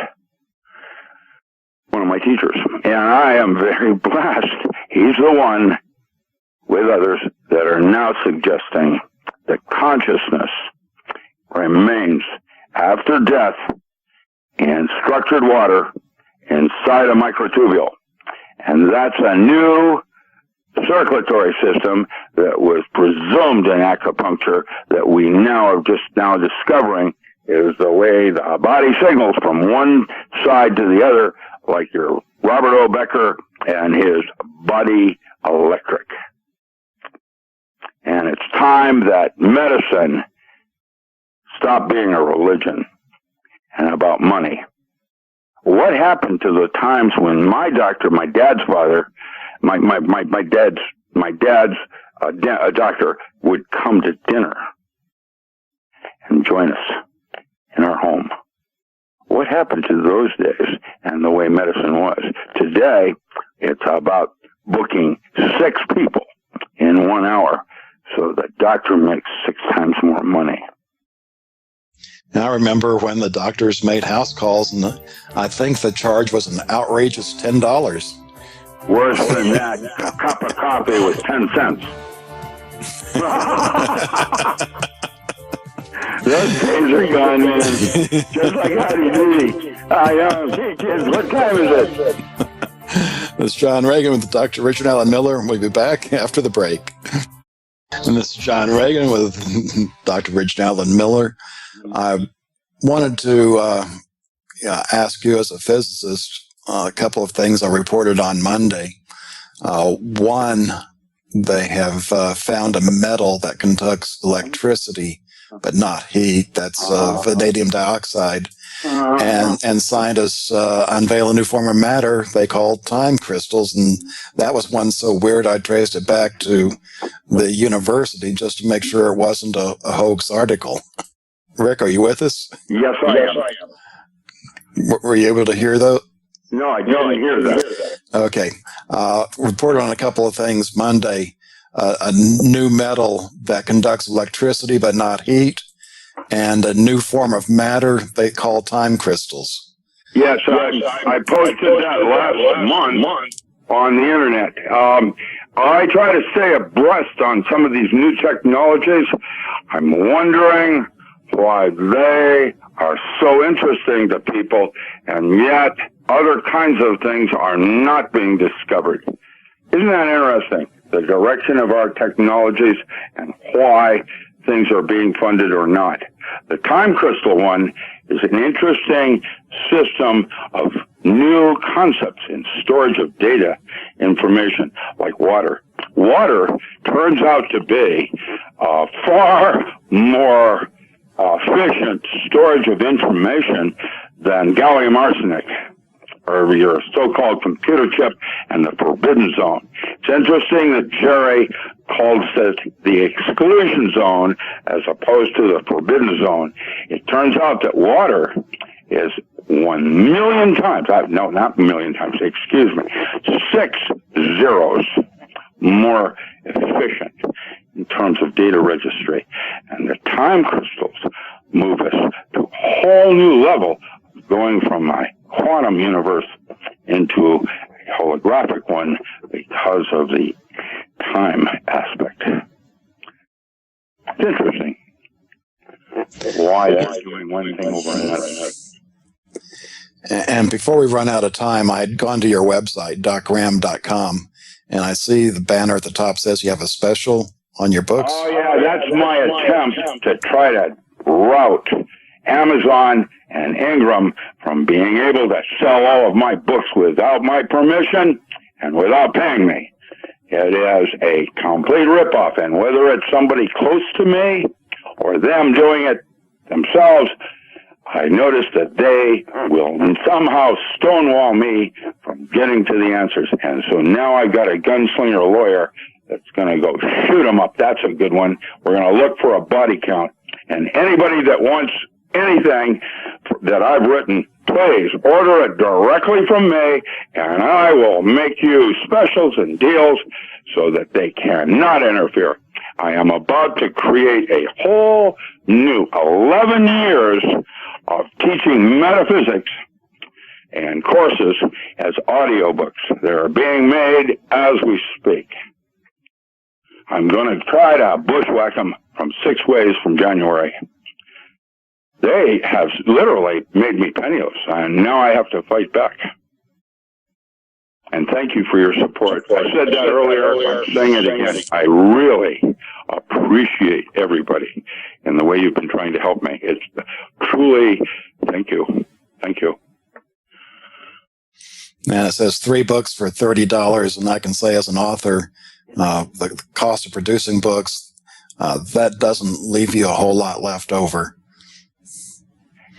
One of my teachers. And I am very blessed. He's the one, with others, that are now suggesting that consciousness remains after death in structured water inside a microtubule. And that's a new circulatory system that was presumed in acupuncture that we now are just now discovering is the way the body signals from one side to the other, like your Robert O. Becker and his body electric. And it's time that medicine stop being a religion and about money. What happened to the times when my doctor, my dad's father, my dad's doctor would come to dinner and join us in our home? What happened to those days and the way medicine was? Today, it's about booking 6 people in 1 hour so the doctor makes 6 times more money. And I remember when the doctors made house calls, and I think the charge was an outrageous $10. Worse than that, a cup of coffee was 10 cents. Those days are gone, man. Just like Howdy Doody. Hey, kids, what time is it? This is John Regan with Dr. Richard Allen Miller, and we'll be back after the break. And this is John Regan with Dr. Richard Allen Miller. I wanted to ask you as a physicist a couple of things I reported on Monday. One, they have found a metal that conducts electricity, but not heat. That's vanadium dioxide. And scientists unveil a new form of matter they call time crystals. And that was one so weird I traced it back to the university just to make sure it wasn't a hoax article. Rick, are you with us? Yes, I am. Were you able to hear No, I didn't hear that. Okay. Reported on a couple of things Monday. A new metal that conducts electricity but not heat, and a new form of matter they call time crystals. Yes, I posted that last month on the internet. I try to stay abreast on some of these new technologies. I'm wondering why they are so interesting to people, and yet other kinds of things are not being discovered. Isn't that interesting? The direction of our technologies and why things are being funded or not. The time crystal one is an interesting system of new concepts in storage of data, information, like water. Water turns out to be far more efficient storage of information than gallium arsenide, or your so-called computer chip and the forbidden zone. It's interesting that Jerry calls it the exclusion zone as opposed to the forbidden zone. It turns out that water is 1 million times, no, not a million times, excuse me, 6 zeros more efficient in terms of data registry. And the time crystals move us to a whole new level, going from my quantum universe into a holographic one because of the time aspect. It's interesting why they're doing one thing over another. And before we run out of time, I had gone to your website, docram.com, and I see the banner at the top says you have a special on your books. Oh, yeah, that's my attempt to try to route Amazon and Ingram from being able to sell all of my books without my permission and without paying me. It is a complete ripoff, and whether it's somebody close to me or them doing it themselves, I notice that they will somehow stonewall me from getting to the answers. And so now I've got a gunslinger lawyer that's going to go shoot them up. That's a good one. We're going to look for a body count. And anybody that wants anything that I've written, please order it directly from me, and I will make you specials and deals so that they cannot interfere. I am about to create a whole new 11 years of teaching metaphysics and courses as audiobooks. They're being made as we speak. I'm going to try to bushwhack them from 6 ways from January. They have literally made me penniless, and now I have to fight back. And thank you for your support. I said that earlier, I'm saying it again. I really appreciate everybody and the way you've been trying to help me. It's truly, thank you. Thank you. And it says 3 books for $30, and I can say as an author, the cost of producing books, that doesn't leave you a whole lot left over.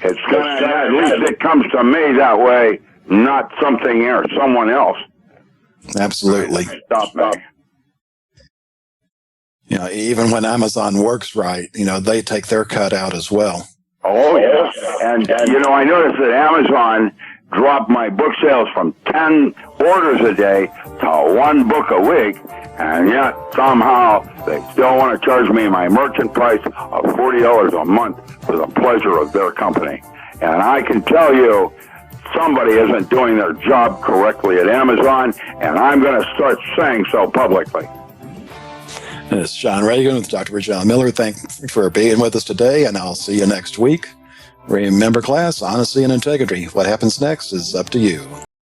It's gonna, at least it comes to me that way, not something or someone else. Absolutely. Stop me. You know, even when Amazon works right, you know, they take their cut out as well. Oh, yeah. And you know, I noticed that Amazon dropped my book sales from 10 orders a day to 1 book a week, and yet somehow they still want to charge me my merchant price of $40 a month for the pleasure of their company. And I can tell you, somebody isn't doing their job correctly at Amazon, and I'm going to start saying so publicly. This is John Regan with Dr. John Miller. Thank you for being with us today, and I'll see you next week. Remember, class, honesty and integrity. What happens next is up to you.